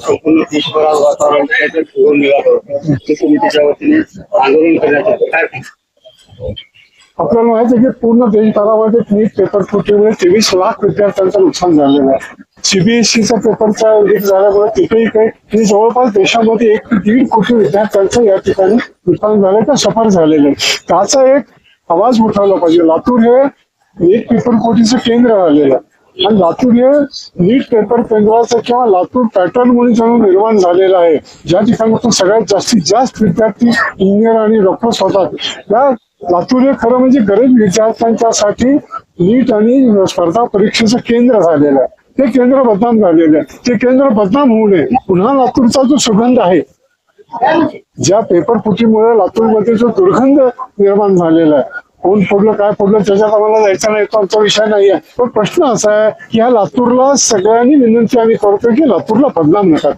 संपूर्ण देशभरात वातावरण घेऊन निघालं होतं. समितीच्या वतीने आंदोलन करण्यात होतं. काय आपल्याला माहिती आहे की पूर्ण देशभरामध्ये नीट पेपर फुटीमुळे 23 लाख विद्यार्थ्यांचं नुकसान झालेलं आहे. सीबीएसईचा पेपरचा लीक झाल्यामुळे तिथेही काही जवळपास देशामध्ये 1 ते 1.5 कोटी विद्यार्थ्यांचं या ठिकाणी नुकसान झालं का सफर झालेलं आहे. त्याचा एक आवाज उठवला पाहिजे. लातूर हे नीट पेपर फुटीचं केंद्र झालेलं आहे आणि लातूर हे नीट पेपर केंद्राचं किंवा लातूर पॅटर्न म्हणून जणू निर्माण झालेलं आहे. ज्या ठिकाणी सगळ्यात जास्तीत जास्त विद्यार्थी इंजिनियर आणि डॉक्टर्स होतात. या लातूर हे खरं म्हणजे गरीब विद्यार्थ्यांच्यासाठी नीट आणि स्पर्धा परीक्षेचं केंद्र झालेलं आहे. ते केंद्र बदनाम झालेलं आहे. ते केंद्र बदनाम होऊ नये. पुन्हा लातूरचा जो सुगंध आहे, ज्या पेपर फुटीमुळे लातूरमध्ये जो दुर्गंध निर्माण झालेला आहे, कोण पडलं काय पडलं त्याच्यात आम्हाला जायचा नाही, तो आमचा विषय नाही आहे. पण प्रश्न असा आहे की ह्या लातूरला सगळ्यांनी विनंती आम्ही करतो की लातूरला बदनाम नका.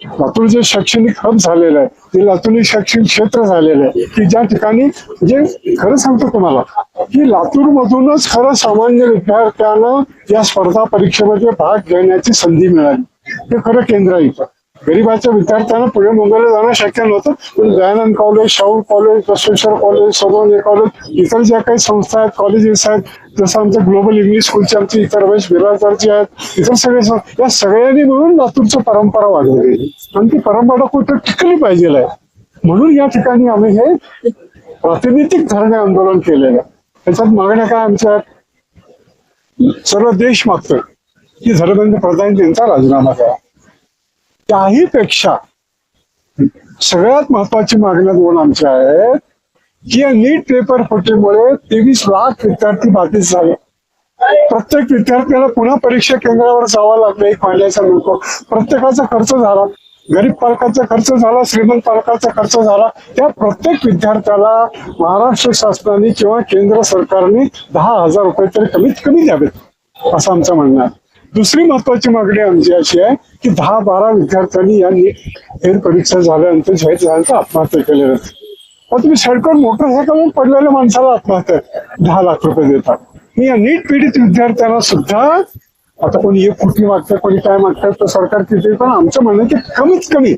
लातूर जे शैक्षणिक हब झालेलं आहे, ते लातूर शैक्षणिक क्षेत्र झालेलं आहे की ज्या ठिकाणी म्हणजे खरं सांगतो तुम्हाला की लातूर मधूनच खरं सामान्य विद्यार्थ्यांना या स्पर्धा परीक्षेमध्ये भाग घेण्याची संधी मिळाली. हे खरं केंद्र आहे. गरीबाच्या विद्यार्थ्यांना पुणे मुंबईला जाणं शक्य नव्हतं, पण Dayanand college, Shahu college, Basaveshwar college, Sonawane college, इतर ज्या काही संस्था आहेत, कॉलेजेस आहेत, जसं आमच्या ग्लोबल इंग्लिश स्कूलचे आमचे इतर वेळेस बिराजदारचे आहेत, इतर सगळे या सगळ्यांनी मिळून लातूरची परंपरा वाढवली आणि ती परंपरा कुठं टिकली पाहिजे आहे. म्हणून या ठिकाणी आम्ही हे प्रातिनिधिक धरणे आंदोलन केलेलं आहे. त्याच्यात मागण्या काय आमच्या सर्व देश मागतोय की धर्मेंद्र प्रधान यांचा राजीनामा करा. त्याही पेक्षा सगळ्यात महत्वाची मागण्या 2 आमच्या आहेत की या नीट पेपर फुटीमुळे 23 लाख विद्यार्थी बाधित झाले. प्रत्येक विद्यार्थ्याला पुन्हा परीक्षा केंद्रावर जावं लागलं. एक महिन्याचा नको प्रत्येकाचा खर्च झाला. गरीब पालकाचा खर्च झाला, श्रीमंत पालकाचा खर्च झाला. त्या प्रत्येक विद्यार्थ्याला महाराष्ट्र शासनाने किंवा केंद्र सरकारने 10,000 रुपये तरी कमीत कमी द्यावेत असं आमचं म्हणणं आहे. दुसरी महत्वाची मागणी आमची अशी आहे की 10-12 विद्यार्थ्यांनी या नीट परीक्षा झाल्यानंतर जाहीर झाल्यानंतर आत्महत्या केलेल्या आहेत. पण तुम्ही सडकवर मोटरसायकलवर पडलेल्या माणसाला आत्महत्या 10 लाख रुपये देतात. मी या नीट पीडित विद्यार्थ्यांना सुद्धा आता कोणी 1 कोटी मागतात, कोणी काय मागतात, तर सरकार किती, पण आमचं म्हणणं की कमीत कमी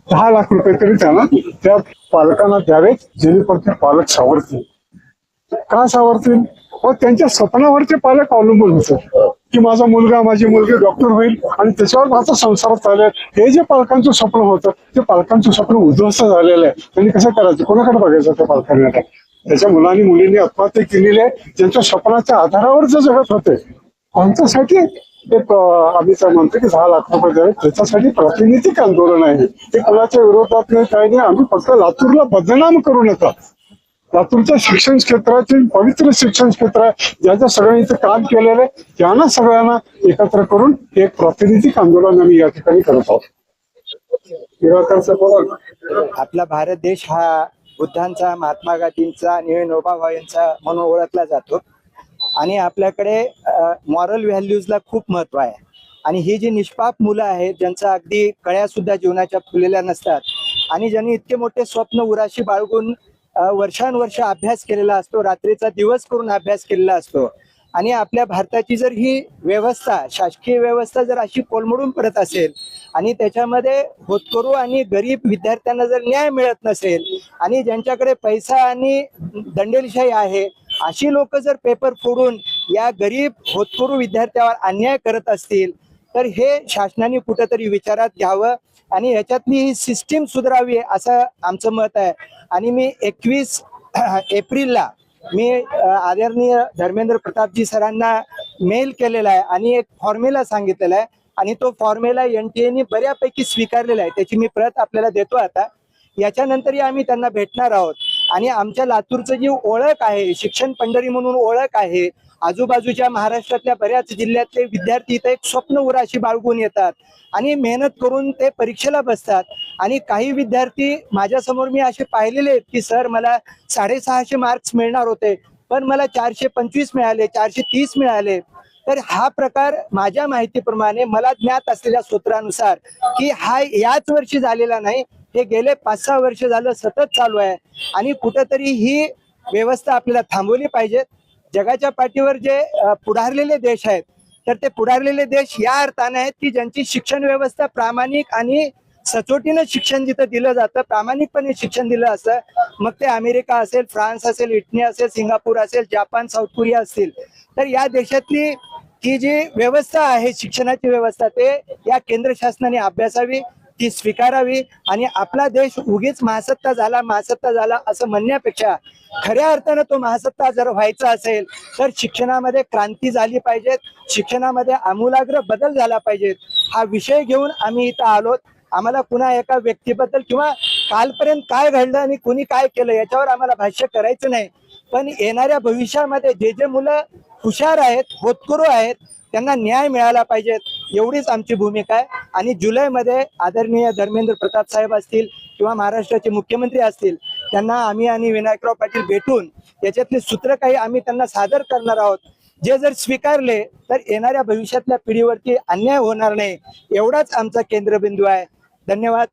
10 लाख रुपये तरी त्यांना त्या पालकांना द्यावेत, जेणेकरून ते पालक सावरतील. का सावरतील? व त्यांच्या स्वप्नावरचे पालक अवलंबून होतं की माझा मुलगा माझी मुलगी डॉक्टर होईल आणि त्याच्यावर माझा संसार चालेल. हे जे पालकांचं स्वप्न होतं ते पालकांचं स्वप्न उद्ध्वस्त झालेलं आहे. त्यांनी कसं करायचं, कोणाकडे बघायचं त्या पालकांना? त्याच्या मुलांनी मुलींनी आत्महत्या केलेली आहे. ज्यांच्या स्वप्नाच्या आधारावर जे जगत होते त्यांच्यासाठी आम्ही तर म्हणतो की 10 लाख रुपये द्यावे. त्याच्यासाठी प्रातिनिधिक आंदोलन आहे. हे कोणाच्या विरोधात नाही, काही नाही. आम्ही फक्त लातूरला बदनाम करू नका. लातूरच्या शिक्षण क्षेत्राचे पवित्र शिक्षण क्षेत्र आहे, ज्याच्या सगळ्यांनी काम केलेलं आहे, त्यांना सगळ्यांना एकत्र करून एक प्रातिनिधिक आंदोलन आम्ही या ठिकाणी करत आहोत. आपला भारत देश हा बुद्धांचा, महात्मा गांधींचा आणि विनोबा भावे यांचा म्हणून ओळखला जातो आणि आपल्याकडे मॉरल व्हॅल्यूजला खूप महत्व आहे. आणि ही जी निष्पाप मुलं आहेत ज्यांचा अगदी कळ्या सुद्धा जीवनाच्या फुललेल्या नसतात आणि ज्यांनी इतके मोठे स्वप्न उराशी बाळगून वर्षानुवर्ष अभ्यास केलेला असतो, रात्रीचा दिवस करून अभ्यास केलेला असतो आणि आपल्या भारताची जर ही व्यवस्था, शासकीय व्यवस्था जर अशी कोलमडून पडत असेल आणि त्याच्यामध्ये होतकरू आणि गरीब विद्यार्थ्यांना जर न्याय मिळत नसेल आणि ज्यांच्याकडे पैसा आणि दंडेलशाही आहे अशी लोक जर पेपर फोडून या गरीब होतकरू विद्यार्थ्यावर अन्याय करत असतील तर हे शासनाने कुठेतरी विचारात घ्यावं आणि याच्यातली ही सिस्टीम सुधारावी असं आमचं मत आहे. आणि मी 21 एप्रिलला मी आदरणीय धर्मेंद्र प्रतापजी सरांना मेल केलेला आहे आणि एक फॉर्म्युला सांगितलेला आहे आणि तो फॉर्म्युला NTA बऱ्यापैकी स्वीकारलेला आहे. त्याची मी प्रत आपल्याला देतो आता. याच्यानंतरही आम्ही त्यांना भेटणार आहोत आणि आमच्या लातूरचं जी ओळख आहे, शिक्षण पंढरी म्हणून ओळख आहे, आजूबाजूच्या महाराष्ट्रातल्या बऱ्याच जिल्ह्यातले विद्यार्थी इथं एक स्वप्न उराशी बाळगून येतात आणि मेहनत करून ते परीक्षेला बसतात. आणि काही विद्यार्थी माझ्यासमोर मी असे पाहिलेले आहेत की सर मला 650 मार्क्स मिळणार होते पण मला 425 मिळाले, 430 मिळाले. तर हा प्रकार माझ्या माहितीप्रमाणे मला ज्ञात असलेल्या सूत्रानुसार की हा याच वर्षी झालेला नाही, हे गेले 5-6 वर्ष झालं सतत चालू आहे आणि कुठेतरी ही व्यवस्था आपल्याला थांबवली पाहिजे. जगाच्या पाठीवर जे पुढारलेले देश आहेत तर ते पुढारलेले देश या अर्थाने आहेत की ज्यांची शिक्षण व्यवस्था प्रामाणिक आणि सचोटीनं शिक्षण जिथं दिलं जातं, प्रामाणिकपणे शिक्षण दिलं असतं, मग ते अमेरिका असेल, फ्रान्स असेल, इटली असेल, सिंगापूर असेल, जापान, साऊथ कोरिया असतील, तर या देशातली ही जी व्यवस्था आहे शिक्षणाची व्यवस्था, ते या केंद्र शासनाने अभ्यासावी, ती स्वीकारावी आणि आपला देश उगीच महासत्ता झाला असं म्हणण्यापेक्षा खऱ्या अर्थानं तो महासत्ता जर व्हायचा असेल तर शिक्षणामध्ये क्रांती झाली पाहिजे, शिक्षणामध्ये आमूलाग्र बदल झाला पाहिजेत. हा विषय घेऊन आम्ही इथं आलोत. आम्हाला कुणा एका व्यक्तीबद्दल किंवा कालपर्यंत काय घडलं आणि कुणी काय केलं याच्यावर आम्हाला भाष्य करायचं नाही, पण येणाऱ्या भविष्यामध्ये जे जे मुलं हुशार आहेत, होतकरू आहेत, त्यांना न्याय मिळाला पाहिजे, एवढीच आमची भूमिका आहे. आणि जुलैमध्ये आदरणीय धर्मेंद्र प्रताप साहेब असतील किंवा महाराष्ट्राचे मुख्यमंत्री असतील, त्यांना आम्ही आणि विनायकराव पाटील भेटून याच्यातले सूत्र काही आम्ही त्यांना सादर करणार आहोत. जे जर स्वीकारले तर येणाऱ्या भविष्यातल्या पिढीवरती अन्याय होणार नाही, एवढाच आमचा केंद्रबिंदू आहे. धन्यवाद.